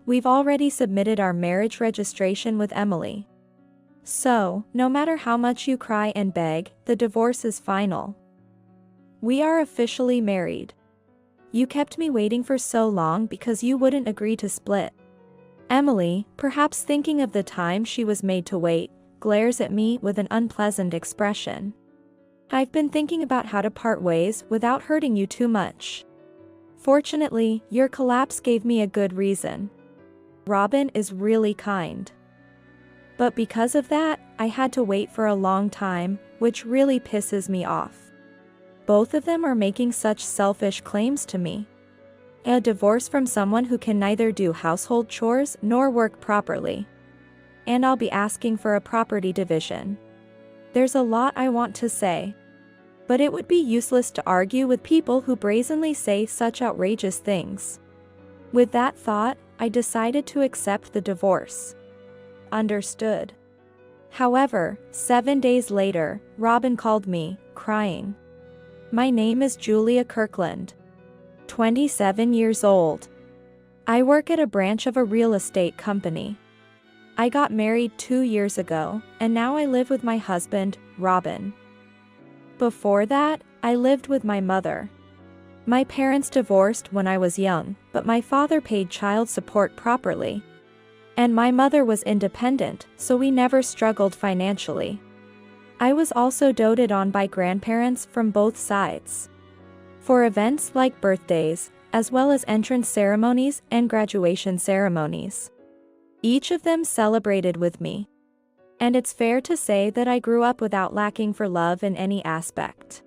We've already submitted our marriage registration with Emily. So, no matter how much you cry and beg, the divorce is final. We are officially married. You kept me waiting for so long because you wouldn't agree to split. Emily, perhaps thinking of the time she was made to wait, glares at me with an unpleasant expression. I've been thinking about how to part ways without hurting you too much. Fortunately, your collapse gave me a good reason. Robin is really kind. But because of that, I had to wait for a long time, which really pisses me off. Both of them are making such selfish claims to me. A divorce from someone who can neither do household chores nor work properly. And I'll be asking for a property division. There's a lot I want to say. But it would be useless to argue with people who brazenly say such outrageous things. With that thought, I decided to accept the divorce. Understood. However, 7 days later, Robin called me, crying. My name is Julia Kirkland. 27 years old. I work at a branch of a real estate company. I got married 2 years ago, and now I live with my husband, Robin. Before that, I lived with my mother. My parents divorced when I was young, but my father paid child support properly. And my mother was independent, so we never struggled financially. I was also doted on by grandparents from both sides. For events like birthdays, as well as entrance ceremonies and graduation ceremonies. Each of them celebrated with me. And it's fair to say that I grew up without lacking for love in any aspect.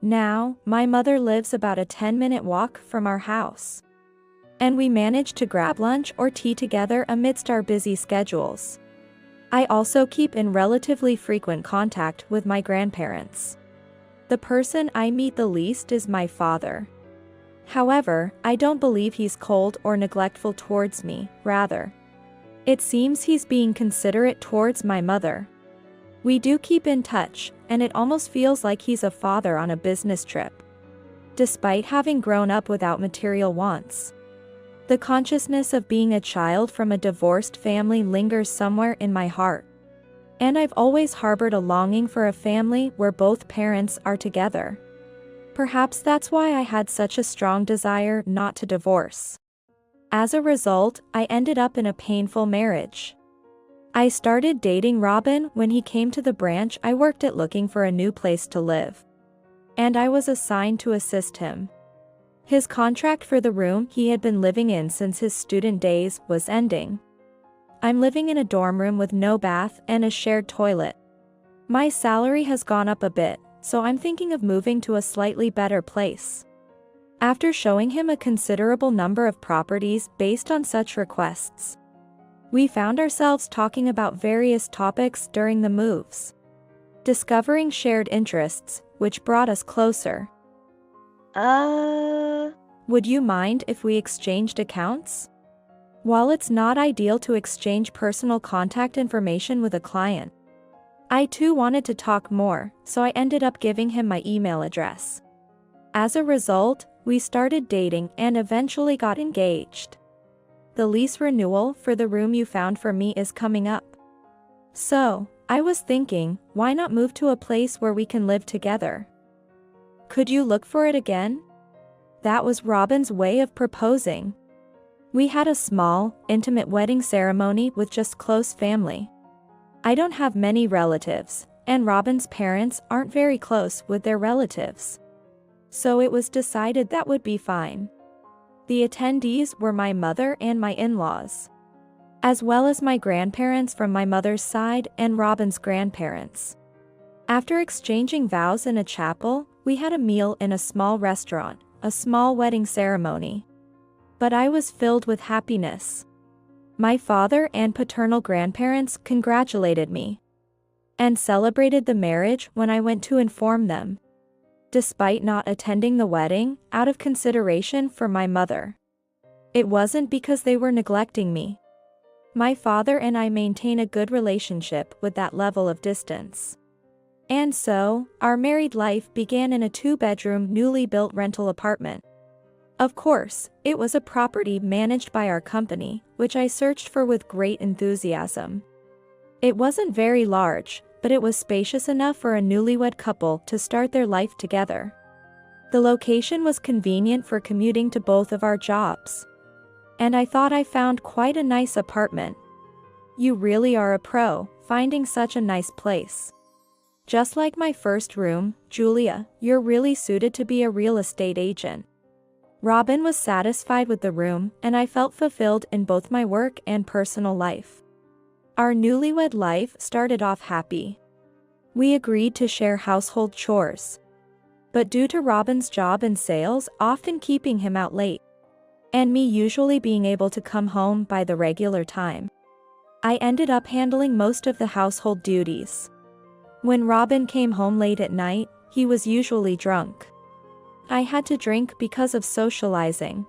Now, my mother lives about a 10-minute walk from our house. And we manage to grab lunch or tea together amidst our busy schedules. I also keep in relatively frequent contact with my grandparents. The person I meet the least is my father. However, I don't believe he's cold or neglectful towards me, rather. It seems he's being considerate towards my mother. We do keep in touch, and it almost feels like he's a father on a business trip. Despite having grown up without material wants. The consciousness of being a child from a divorced family lingers somewhere in my heart. And I've always harbored a longing for a family where both parents are together. Perhaps that's why I had such a strong desire not to divorce. As a result, I ended up in a painful marriage. I started dating Robin when he came to the branch I worked at looking for a new place to live. And I was assigned to assist him. His contract for the room he had been living in since his student days was ending. I'm living in a dorm room with no bath and a shared toilet. My salary has gone up a bit, so I'm thinking of moving to a slightly better place. After showing him a considerable number of properties based on such requests, we found ourselves talking about various topics during the moves. Discovering shared interests, which brought us closer. Would you mind if we exchanged accounts? While it's not ideal to exchange personal contact information with a client, I too wanted to talk more, so I ended up giving him my email address. As a result, we started dating and eventually got engaged. The lease renewal for the room you found for me is coming up. So, I was thinking, why not move to a place where we can live together? Could you look for it again? That was Robin's way of proposing. We had a small, intimate wedding ceremony with just close family. I don't have many relatives, and Robin's parents aren't very close with their relatives. So it was decided that would be fine. The attendees were my mother and my in-laws, as well as my grandparents from my mother's side and Robin's grandparents. After exchanging vows in a chapel, we had a meal in a small restaurant, a small wedding ceremony. But I was filled with happiness. My father and paternal grandparents congratulated me and celebrated the marriage when I went to inform them, despite not attending the wedding out of consideration for my mother. It wasn't because they were neglecting me. My father and I maintain a good relationship with that level of distance. And so, our married life began in a 2-bedroom newly built rental apartment. Of course, it was a property managed by our company, which I searched for with great enthusiasm. It wasn't very large, but it was spacious enough for a newlywed couple to start their life together. The location was convenient for commuting to both of our jobs. And I thought I found quite a nice apartment. You really are a pro, finding such a nice place. Just like my first room, Julia, you're really suited to be a real estate agent. Robin was satisfied with the room, and I felt fulfilled in both my work and personal life. Our newlywed life started off happy. We agreed to share household chores. But due to Robin's job in sales often keeping him out late, and me usually being able to come home by the regular time, I ended up handling most of the household duties. When Robin came home late at night, he was usually drunk. I had to drink because of socializing.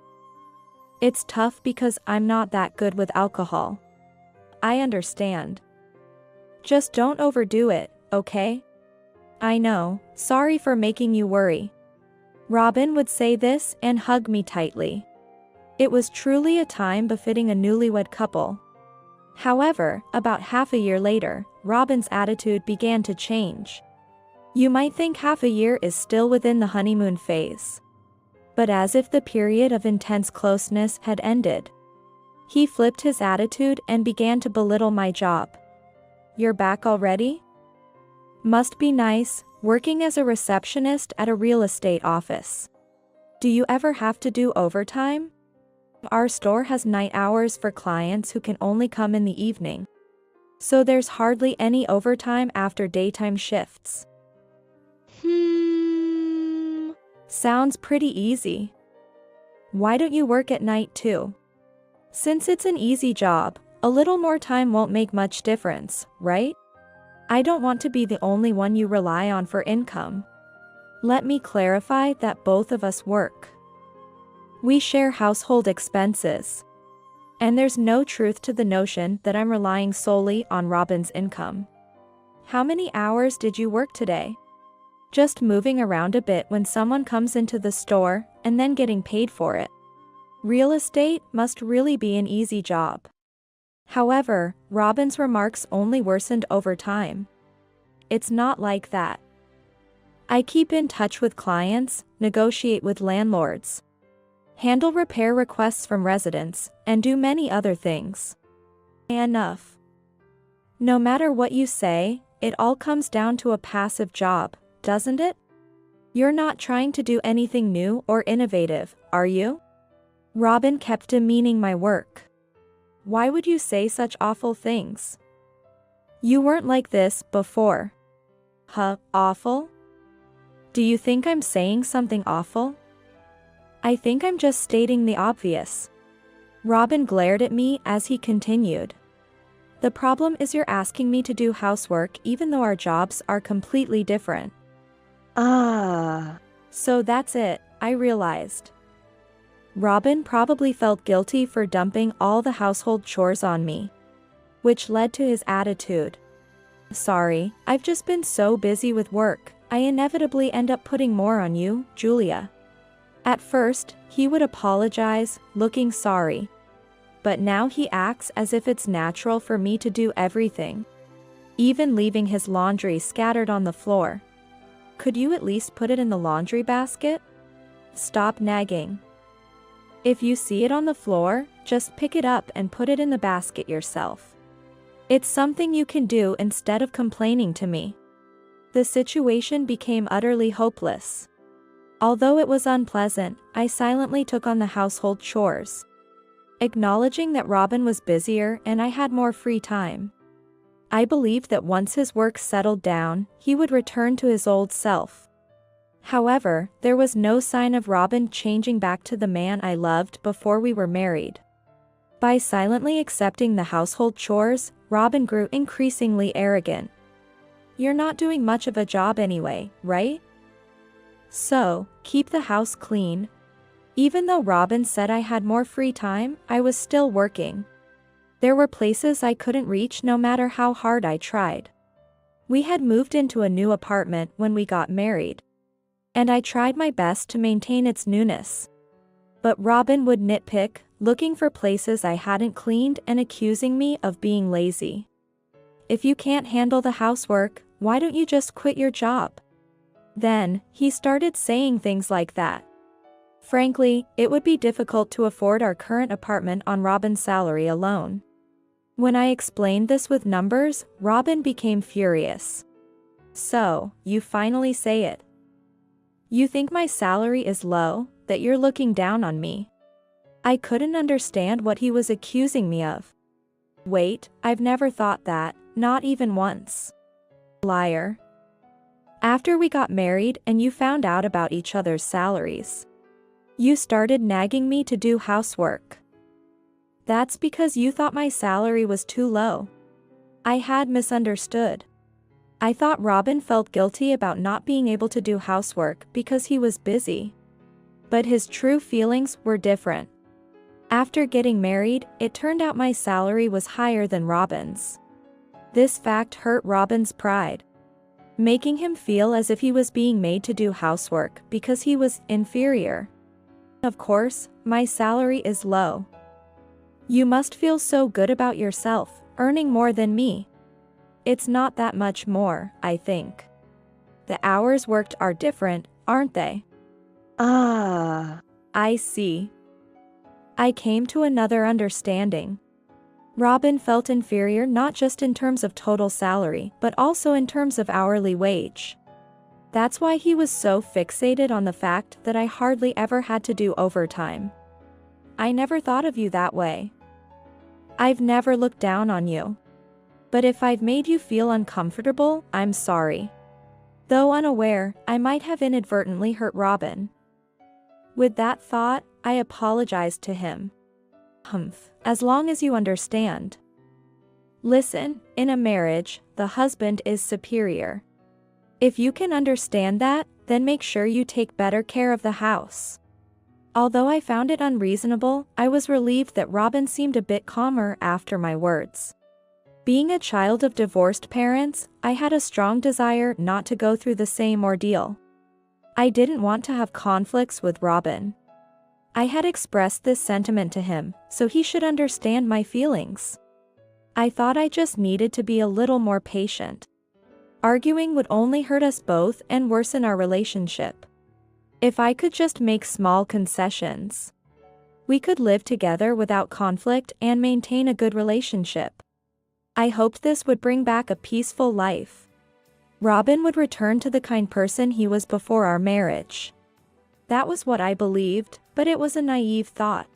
It's tough because I'm not that good with alcohol. I understand. Just don't overdo it, okay? I know, sorry for making you worry. Robin would say this and hug me tightly. It was truly a time befitting a newlywed couple. However, about half a year later, Robin's attitude began to change. You might think half a year is still within the honeymoon phase. But as if the period of intense closeness had ended, he flipped his attitude and began to belittle my job. You're back already? Must be nice, working as a receptionist at a real estate office. Do you ever have to do overtime? Our store has night hours for clients who can only come in the evening. So there's hardly any overtime after daytime shifts. Sounds pretty easy. Why don't you work at night too? Since it's an easy job, a little more time won't make much difference, right? I don't want to be the only one you rely on for income. Let me clarify that both of us work. We share household expenses. And there's no truth to the notion that I'm relying solely on Robin's income. How many hours did you work today? Just moving around a bit when someone comes into the store, and then getting paid for it. Real estate must really be an easy job. However, Robin's remarks only worsened over time. It's not like that. I keep in touch with clients, negotiate with landlords, handle repair requests from residents, and do many other things. Enough. No matter what you say, it all comes down to a passive job, doesn't it? You're not trying to do anything new or innovative, are you? Robin kept demeaning my work. Why would you say such awful things? You weren't like this before. Huh, awful? Do you think I'm saying something awful? I think I'm just stating the obvious. Robin glared at me as he continued. The problem is you're asking me to do housework even though our jobs are completely different. So that's it, I realized. Robin probably felt guilty for dumping all the household chores on me, which led to his attitude. Sorry, I've just been so busy with work, I inevitably end up putting more on you, Julia. At first, he would apologize, looking sorry. But now he acts as if it's natural for me to do everything, even leaving his laundry scattered on the floor. Could you at least put it in the laundry basket? Stop nagging. If you see it on the floor, just pick it up and put it in the basket yourself. It's something you can do instead of complaining to me. The situation became utterly hopeless. Although it was unpleasant, I silently took on the household chores, acknowledging that Robin was busier and I had more free time. I believed that once his work settled down, he would return to his old self. However, there was no sign of Robin changing back to the man I loved before we were married. By silently accepting the household chores, Robin grew increasingly arrogant. You're not doing much of a job anyway, right? So, keep the house clean. Even though Robin said I had more free time, I was still working. There were places I couldn't reach no matter how hard I tried. We had moved into a new apartment when we got married, and I tried my best to maintain its newness. But Robin would nitpick, looking for places I hadn't cleaned and accusing me of being lazy. If you can't handle the housework, why don't you just quit your job? Then, he started saying things like that. Frankly, it would be difficult to afford our current apartment on Robin's salary alone. When I explained this with numbers, Robin became furious. So, you finally say it. You think my salary is low, that you're looking down on me. I couldn't understand what he was accusing me of. Wait, I've never thought that, not even once. Liar. After we got married and you found out about each other's salaries, you started nagging me to do housework. That's because you thought my salary was too low. I had misunderstood. I thought Robin felt guilty about not being able to do housework because he was busy. But his true feelings were different. After getting married, it turned out my salary was higher than Robin's. This fact hurt Robin's pride, making him feel as if he was being made to do housework because he was inferior. Of course, my salary is low. You must feel so good about yourself, earning more than me. It's not that much more, I think. The hours worked are different, aren't they? I see. I came to another understanding. Robin felt inferior not just in terms of total salary, but also in terms of hourly wage. That's why he was so fixated on the fact that I hardly ever had to do overtime. I never thought of you that way. I've never looked down on you. But if I've made you feel uncomfortable, I'm sorry. Though unaware, I might have inadvertently hurt Robin. With that thought, I apologized to him. As long as you understand. Listen, in a marriage, the husband is superior. If you can understand that, then make sure you take better care of the house. Although I found it unreasonable, I was relieved that Robin seemed a bit calmer after my words. Being a child of divorced parents, I had a strong desire not to go through the same ordeal. I didn't want to have conflicts with Robin. I had expressed this sentiment to him, so he should understand my feelings. I thought I just needed to be a little more patient. Arguing would only hurt us both and worsen our relationship. If I could just make small concessions, we could live together without conflict and maintain a good relationship. I hoped this would bring back a peaceful life. Robin would return to the kind person he was before our marriage. That was what I believed, but it was a naive thought.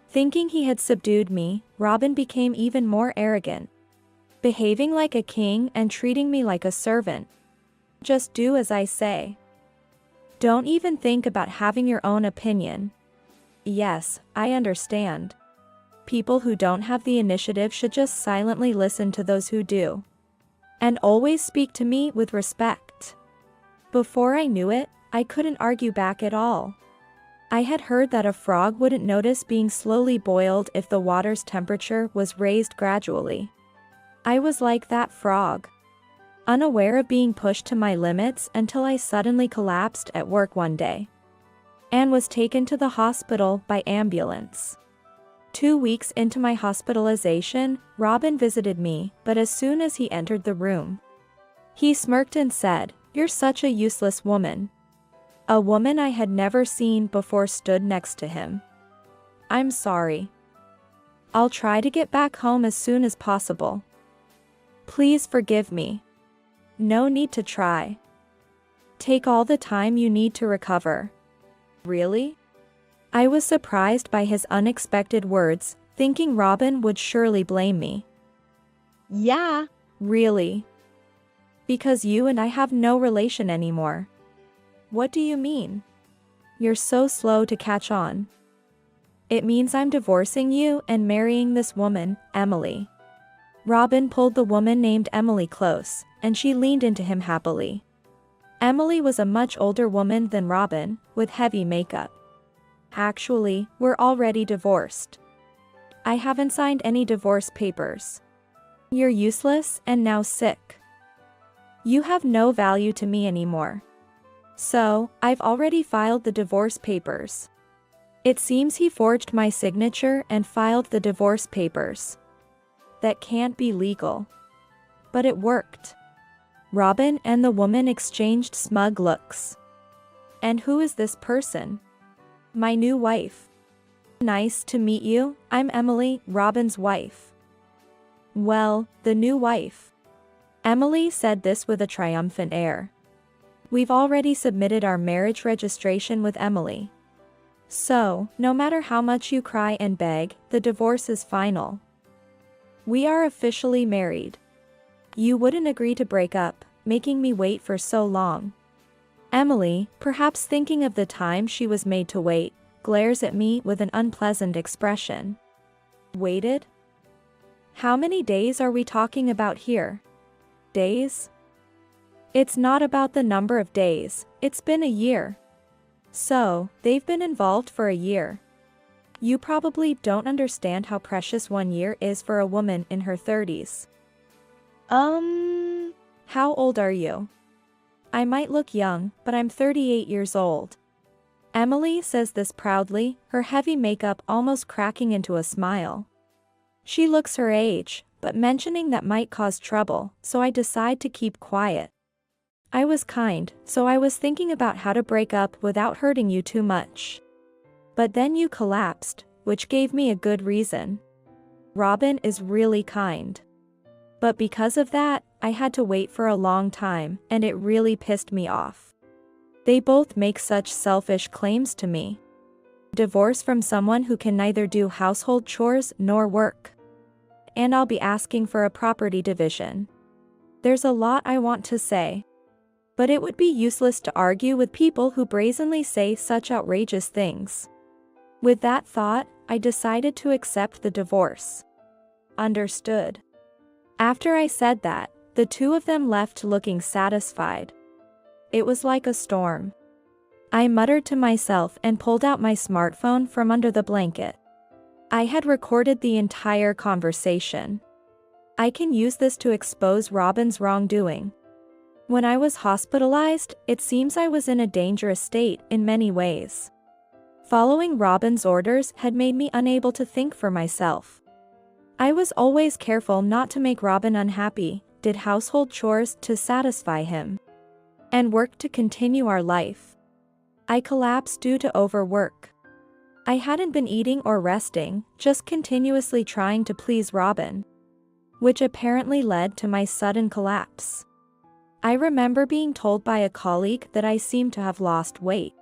Thinking he had subdued me, Robin became even more arrogant, behaving like a king and treating me like a servant. Just do as I say. Don't even think about having your own opinion. Yes, I understand. People who don't have the initiative should just silently listen to those who do. And always speak to me with respect. Before I knew it, I couldn't argue back at all. I had heard that a frog wouldn't notice being slowly boiled if the water's temperature was raised gradually. I was like that frog, unaware of being pushed to my limits until I suddenly collapsed at work one day and was taken to the hospital by ambulance. 2 weeks into my hospitalization, Robin visited me, but as soon as he entered the room, he smirked and said, "You're such a useless woman." A woman I had never seen before stood next to him. "I'm sorry. I'll try to get back home as soon as possible. Please forgive me." "No need to try. Take all the time you need to recover." "Really?" I was surprised by his unexpected words, thinking Robin would surely blame me. "Yeah, really. Because you and I have no relation anymore." "What do you mean?" "You're so slow to catch on. It means I'm divorcing you and marrying this woman, Emily." Robin pulled the woman named Emily close, and she leaned into him happily. Emily was a much older woman than Robin, with heavy makeup. "Actually, we're already divorced. I haven't signed any divorce papers. You're useless and now sick. You have no value to me anymore. So, I've already filed the divorce papers. It seems he forged my signature and filed the divorce papers. That can't be legal. But it worked. Robin and the woman exchanged smug looks. And who is this person? My new wife. Nice to meet you, I'm Emily, Robin's wife. Well, the new wife. Emily said this with a triumphant air. We've already submitted our marriage registration with Emily. So, no matter how much you cry and beg, the divorce is final. We are officially married. You wouldn't agree to break up, making me wait for so long. Emily, perhaps thinking of the time she was made to wait, glares at me with an unpleasant expression. Waited? How many days are we talking about here? Days? It's not about the number of days, it's been a year. So, they've been involved for a year. You probably don't understand how precious 1 year is for a woman in her 30s. How old are you? I might look young, but I'm 38 years old. Emily says this proudly, her heavy makeup almost cracking into a smile. She looks her age, but mentioning that might cause trouble, so I decide to keep quiet. I was kind, so I was thinking about how to break up without hurting you too much. But then you collapsed, which gave me a good reason. Robin is really kind. But because of that, I had to wait for a long time, and it really pissed me off. They both make such selfish claims to me. Divorce from someone who can neither do household chores nor work. And I'll be asking for a property division. There's a lot I want to say. But it would be useless to argue with people who brazenly say such outrageous things. With that thought, I decided to accept the divorce. Understood. After I said that, the two of them left looking satisfied. It was like a storm. I muttered to myself and pulled out my smartphone from under the blanket. I had recorded the entire conversation. I can use this to expose Robin's wrongdoing. When I was hospitalized, it seems I was in a dangerous state in many ways. Following Robin's orders had made me unable to think for myself. I was always careful not to make Robin unhappy, did household chores to satisfy him, and worked to continue our life. I collapsed due to overwork. I hadn't been eating or resting, just continuously trying to please Robin, which apparently led to my sudden collapse. I remember being told by a colleague that I seemed to have lost weight.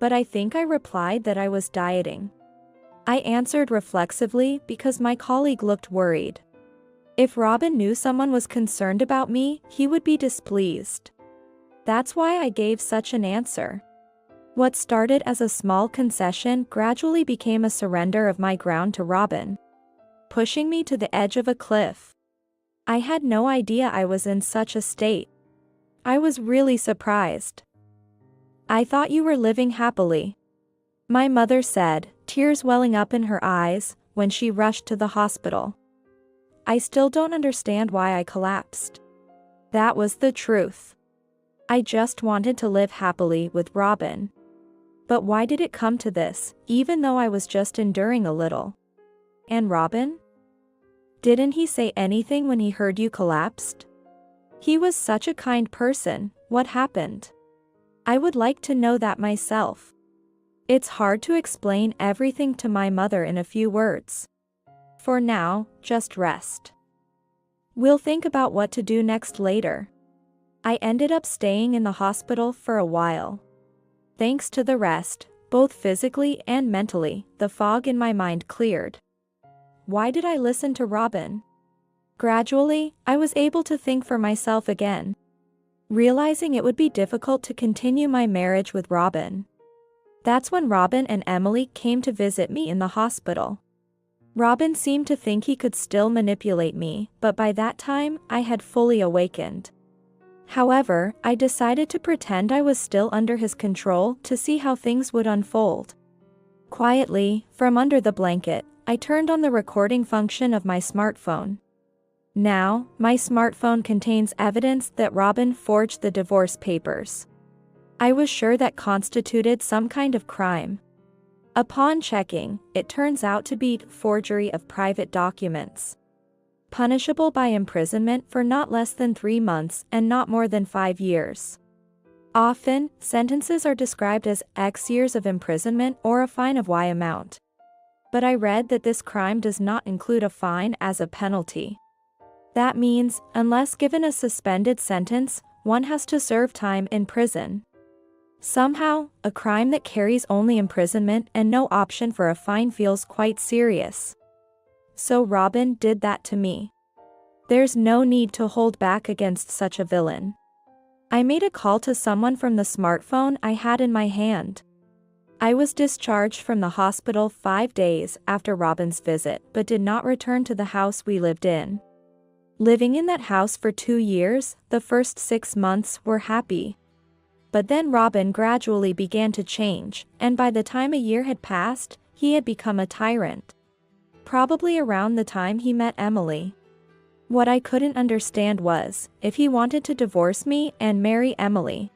But I think I replied that I was dieting. I answered reflexively because my colleague looked worried. If Robin knew someone was concerned about me, he would be displeased. That's why I gave such an answer. What started as a small concession gradually became a surrender of my ground to Robin, pushing me to the edge of a cliff. I had no idea I was in such a state. I was really surprised. I thought you were living happily, my mother said, tears welling up in her eyes, when she rushed to the hospital. I still don't understand why I collapsed. That was the truth. I just wanted to live happily with Robin. But why did it come to this, even though I was just enduring a little? And Robin? Didn't he say anything when he heard you collapsed? He was such a kind person, what happened? I would like to know that myself. It's hard to explain everything to my mother in a few words. For now, just rest. We'll think about what to do next later. I ended up staying in the hospital for a while. Thanks to the rest, both physically and mentally, the fog in my mind cleared. Why did I listen to Robin? Gradually, I was able to think for myself again, realizing it would be difficult to continue my marriage with Robin. That's when Robin and Emily came to visit me in the hospital. Robin seemed to think he could still manipulate me, but by that time, I had fully awakened. However, I decided to pretend I was still under his control to see how things would unfold. Quietly, from under the blanket, I turned on the recording function of my smartphone. Now, my smartphone contains evidence that Robin forged the divorce papers. I was sure that constituted some kind of crime. Upon checking, it turns out to be forgery of private documents, punishable by imprisonment for not less than 3 months and not more than 5 years. Often, sentences are described as X years of imprisonment or a fine of Y amount. But I read that this crime does not include a fine as a penalty. That means, unless given a suspended sentence, one has to serve time in prison. Somehow, a crime that carries only imprisonment and no option for a fine feels quite serious. So Robin did that to me. There's no need to hold back against such a villain. I made a call to someone from the smartphone I had in my hand. I was discharged from the hospital 5 days after Robin's visit but did not return to the house we lived in. Living in that house for 2 years, the first 6 months were happy. But then Robin gradually began to change, and by the time a year had passed, he had become a tyrant. Probably around the time he met Emily. What I couldn't understand was, if he wanted to divorce me and marry Emily,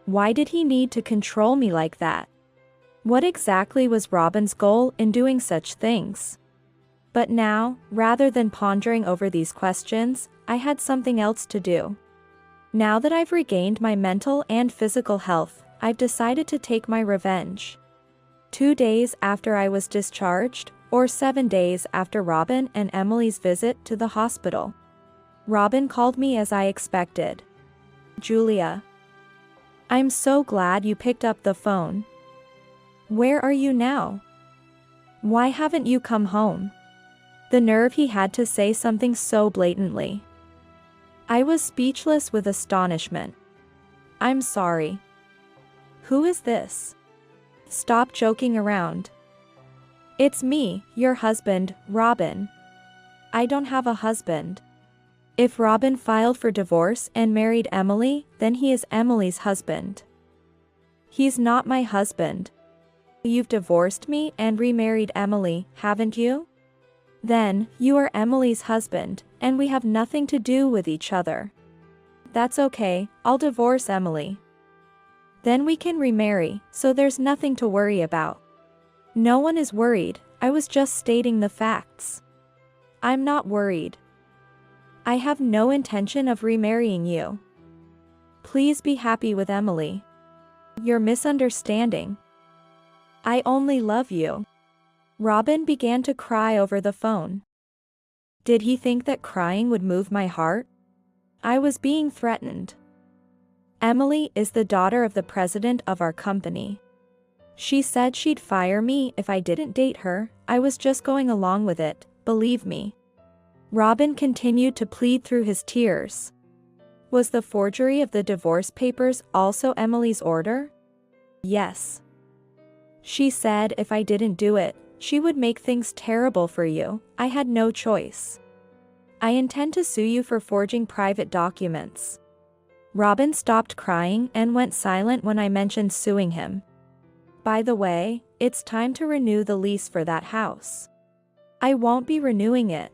why did he need to control me like that? What exactly was Robin's goal in doing such things? But now, rather than pondering over these questions, I had something else to do. Now that I've regained my mental and physical health, I've decided to take my revenge. 2 days after I was discharged, or 7 days after Robin and Emily's visit to the hospital, Robin called me as I expected. "Julia, I'm so glad you picked up the phone. Where are you now? Why haven't you come home?" The nerve he had to say something so blatantly. I was speechless with astonishment. "I'm sorry. Who is this? Stop joking around. It's me, your husband, Robin." "I don't have a husband. If Robin filed for divorce and married Emily, then he is Emily's husband. He's not my husband. You've divorced me and remarried Emily, haven't you? Then, you are Emily's husband, and we have nothing to do with each other." "That's okay, I'll divorce Emily. Then we can remarry, so there's nothing to worry about." "No one is worried, I was just stating the facts." "I'm not worried. I have no intention of remarrying you. Please be happy with Emily. You're misunderstanding. I only love you." Robin began to cry over the phone. Did he think that crying would move my heart? I was being threatened. Emily is the daughter of the president of our company. She said she'd fire me if I didn't date her. I was just going along with it, believe me. Robin continued to plead through his tears. Was the forgery of the divorce papers also Emily's order? Yes. She said if I didn't do it, she would make things terrible for you. I had no choice. I intend to sue you for forging private documents. Robin stopped crying and went silent when I mentioned suing him. By the way, it's time to renew the lease for that house. I won't be renewing it.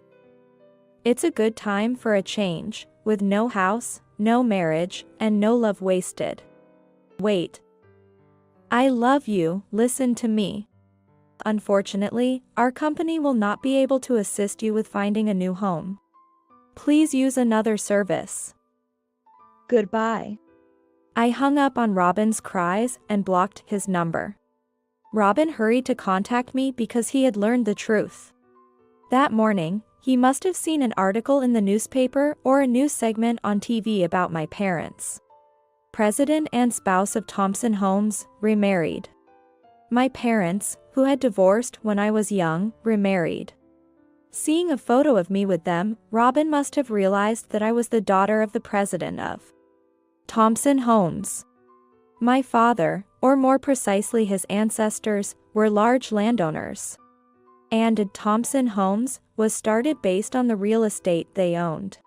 It's a good time for a change, with no house, no marriage, and no love wasted. Wait. I love you, listen to me. Unfortunately, our company will not be able to assist you with finding a new home. Please use another service. Goodbye. I hung up on Robin's cries and blocked his number. Robin hurried to contact me because he had learned the truth. That morning, he must have seen an article in the newspaper or a news segment on TV about my parents. President and spouse of Thompson Homes, remarried. My parents, who had divorced when I was young, remarried. Seeing a photo of me with them, Robin must have realized that I was the daughter of the president of Thompson Homes. My father, or more precisely his ancestors, were large landowners. And Thompson Homes was started based on the real estate they owned.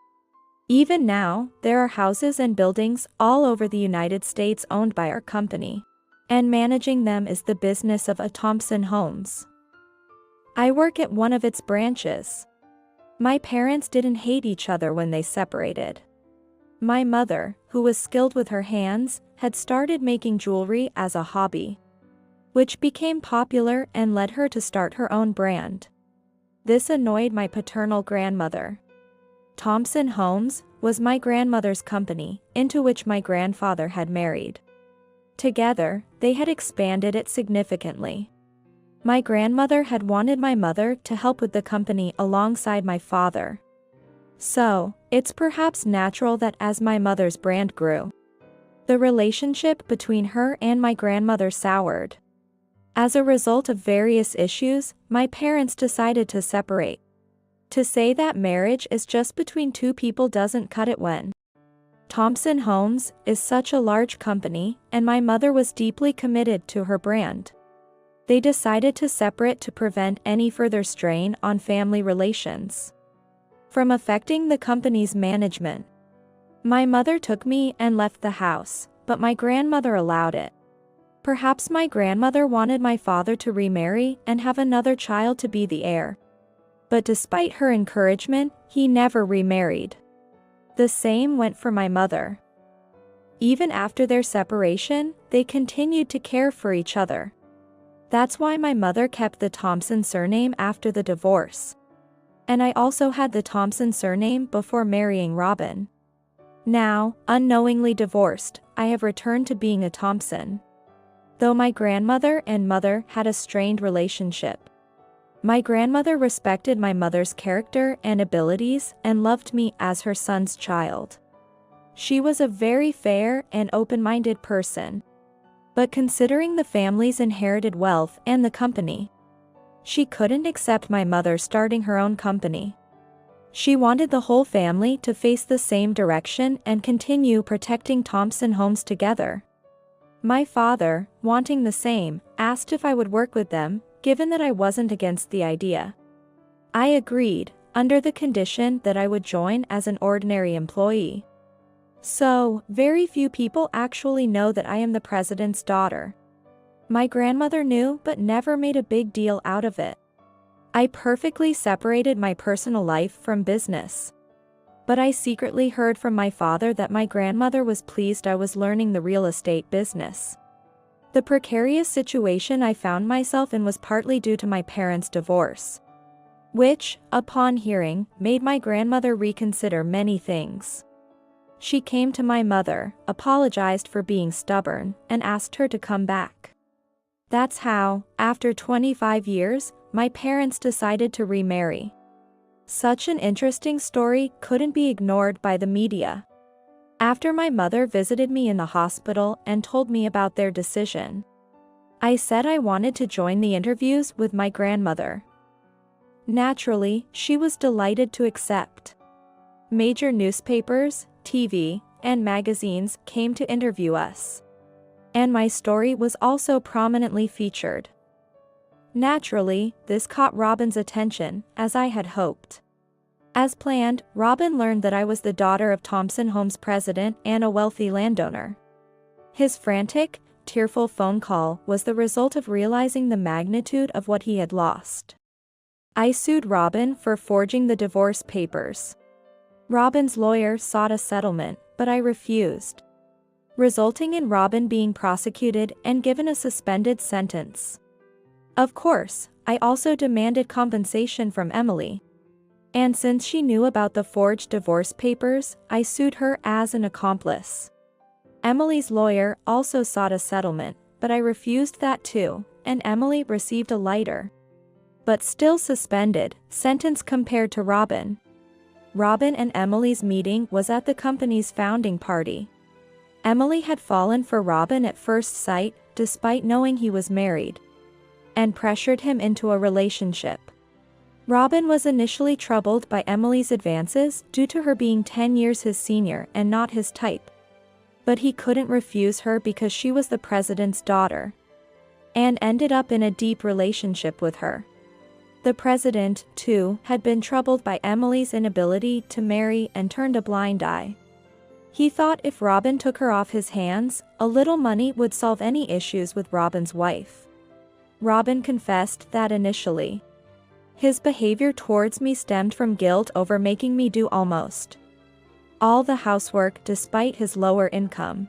Even now, there are houses and buildings all over the United States owned by our company, and managing them is the business of a Thompson Homes. I work at one of its branches. My parents didn't hate each other when they separated. My mother, who was skilled with her hands, had started making jewelry as a hobby. which became popular and led her to start her own brand. This annoyed my paternal grandmother. Thompson Homes was my grandmother's company, into which my grandfather had married. Together, they had expanded it significantly. My grandmother had wanted my mother to help with the company alongside my father. So, it's perhaps natural that as my mother's brand grew, the relationship between her and my grandmother soured. As a result of various issues, my parents decided to separate. To say that marriage is just between two people doesn't cut it when Thompson Homes is such a large company, and my mother was deeply committed to her brand. They decided to separate to prevent any further strain on family relations from affecting the company's management. My mother took me and left the house, but my grandmother allowed it. Perhaps my grandmother wanted my father to remarry and have another child to be the heir. But despite her encouragement, he never remarried. The same went for my mother. Even after their separation, they continued to care for each other. That's why my mother kept the Thompson surname after the divorce. And I also had the Thompson surname before marrying Robin. Now, unknowingly divorced, I have returned to being a Thompson. Though my grandmother and mother had a strained relationship, my grandmother respected my mother's character and abilities and loved me as her son's child. She was a very fair and open-minded person. But considering the family's inherited wealth and the company, she couldn't accept my mother starting her own company. She wanted the whole family to face the same direction and continue protecting Thompson Homes together. My father, wanting the same, asked if I would work with them, given that I wasn't against the idea. I agreed, under the condition that I would join as an ordinary employee. So, very few people actually know that I am the president's daughter. My grandmother knew but never made a big deal out of it. I perfectly separated my personal life from business. But I secretly heard from my father that my grandmother was pleased I was learning the real estate business. The precarious situation I found myself in was partly due to my parents' divorce, which, upon hearing, made my grandmother reconsider many things. She came to my mother, apologized for being stubborn, and asked her to come back. That's how, after 25 years, my parents decided to remarry. Such an interesting story couldn't be ignored by the media. After my mother visited me in the hospital and told me about their decision, I said I wanted to join the interviews with my grandmother. Naturally, she was delighted to accept. Major newspapers, TV, and magazines came to interview us. And my story was also prominently featured. Naturally, this caught Robin's attention, as I had hoped. As planned, Robin learned that I was the daughter of Thompson Homes president and a wealthy landowner. His frantic, tearful phone call was the result of realizing the magnitude of what he had lost. I sued Robin for forging the divorce papers. Robin's lawyer sought a settlement, but I refused, resulting in Robin being prosecuted and given a suspended sentence. Of course, I also demanded compensation from Emily. And since she knew about the forged divorce papers, I sued her as an accomplice. Emily's lawyer also sought a settlement, but I refused that too, and Emily received a lighter, but still suspended, sentence compared to Robin. Robin and Emily's meeting was at the company's founding party. Emily had fallen for Robin at first sight, despite knowing he was married, and pressured him into a relationship. Robin was initially troubled by Emily's advances due to her being 10 years his senior and not his type. But he couldn't refuse her because she was the president's daughter, and ended up in a deep relationship with her. The president, too, had been troubled by Emily's inability to marry and turned a blind eye. He thought if Robin took her off his hands, a little money would solve any issues with Robin's wife. Robin confessed that initially, his behavior towards me stemmed from guilt over making me do almost all the housework despite his lower income.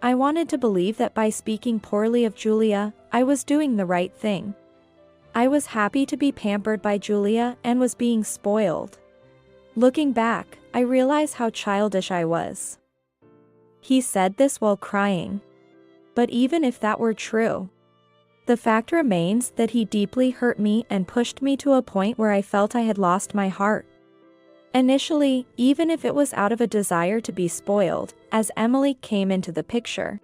I wanted to believe that by speaking poorly of Julia, I was doing the right thing. I was happy to be pampered by Julia and was being spoiled. Looking back, I realize how childish I was. He said this while crying. But even if that were true, the fact remains that he deeply hurt me and pushed me to a point where I felt I had lost my heart. Initially, even if it was out of a desire to be spoiled, as Emily came into the picture,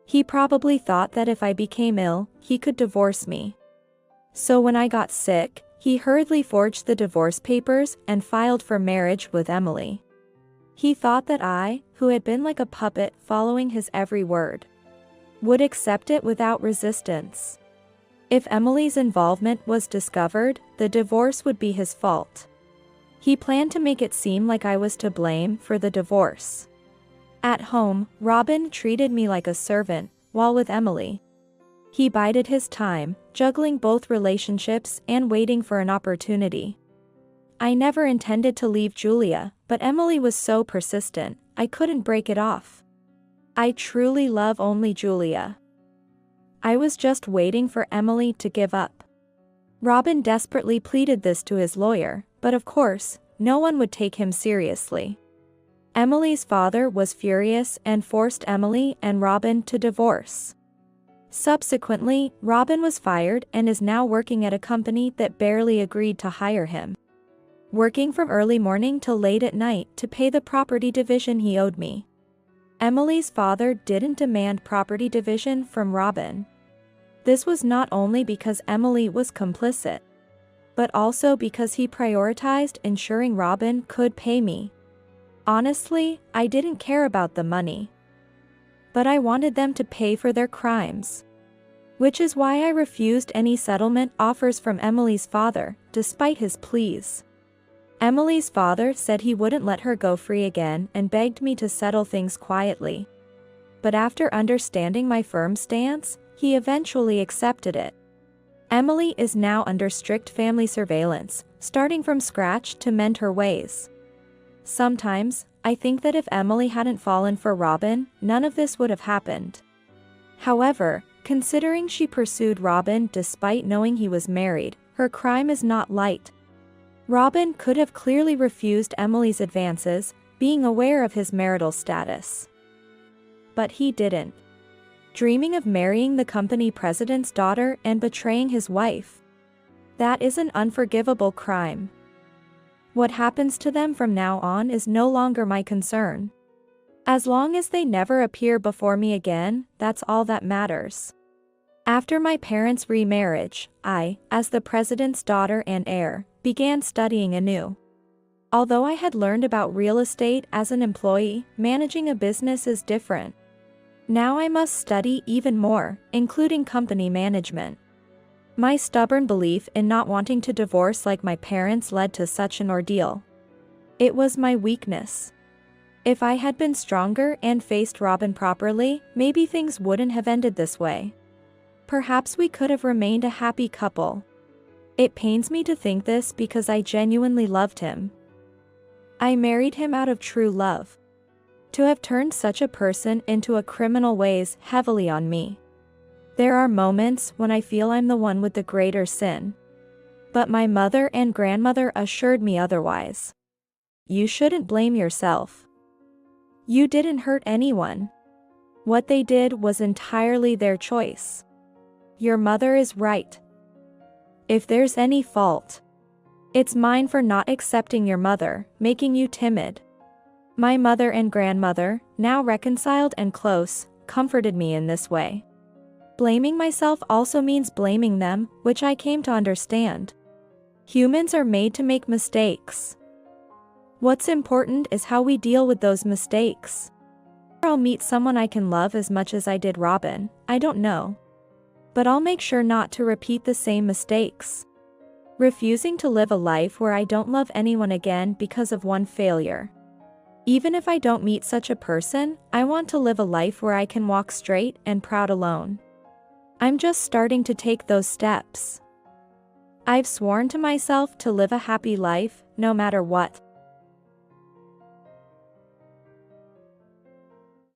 he probably thought that if I became ill, he could divorce me. So when I got sick, he hurriedly forged the divorce papers and filed for marriage with Emily. He thought that I, who had been like a puppet following his every word, would accept it without resistance. If Emily's involvement was discovered, the divorce would be his fault. He planned to make it seem like I was to blame for the divorce. At home, Robin treated me like a servant, while with Emily, he bided his time, juggling both relationships and waiting for an opportunity. I never intended to leave Julia, but Emily was so persistent, I couldn't break it off. I truly love only Julia. I was just waiting for Emily to give up. Robin desperately pleaded this to his lawyer, but of course, no one would take him seriously. Emily's father was furious and forced Emily and Robin to divorce. Subsequently, Robin was fired and is now working at a company that barely agreed to hire him, working from early morning till late at night to pay the property division he owed me. Emily's father didn't demand property division from Robin. This was not only because Emily was complicit, but also because he prioritized ensuring Robin could pay me. Honestly, I didn't care about the money, but I wanted them to pay for their crimes, which is why I refused any settlement offers from Emily's father, despite his pleas. Emily's father said he wouldn't let her go free again and begged me to settle things quietly. But after understanding my firm stance, he eventually accepted it. Emily is now under strict family surveillance, starting from scratch to mend her ways. Sometimes, I think that if Emily hadn't fallen for Robin, none of this would have happened. However, considering she pursued Robin despite knowing he was married, her crime is not light. Robin could have clearly refused Emily's advances, being aware of his marital status. But he didn't. Dreaming of marrying the company president's daughter and betraying his wife. That is an unforgivable crime. What happens to them from now on is no longer my concern. As long as they never appear before me again, that's all that matters. After my parents' remarriage, I, as the president's daughter and heir, began studying anew. Although I had learned about real estate as an employee, managing a business is different. Now I must study even more, including company management. My stubborn belief in not wanting to divorce like my parents led to such an ordeal. It was my weakness. If I had been stronger and faced Robin properly, maybe things wouldn't have ended this way. Perhaps we could have remained a happy couple. It pains me to think this because I genuinely loved him. I married him out of true love. To have turned such a person into a criminal weighs heavily on me. There are moments when I feel I'm the one with the greater sin. But my mother and grandmother assured me otherwise. You shouldn't blame yourself. You didn't hurt anyone. What they did was entirely their choice. Your mother is right. If there's any fault, it's mine for not accepting your mother, making you timid. My mother and grandmother, now reconciled and close, comforted me in this way. Blaming myself also means blaming them, which I came to understand. Humans are made to make mistakes. What's important is how we deal with those mistakes. I'll meet someone I can love as much as I did Robin, I don't know. But I'll make sure not to repeat the same mistakes. Refusing to live a life where I don't love anyone again because of one failure. Even if I don't meet such a person, I want to live a life where I can walk straight and proud alone. I'm just starting to take those steps. I've sworn to myself to live a happy life, no matter what.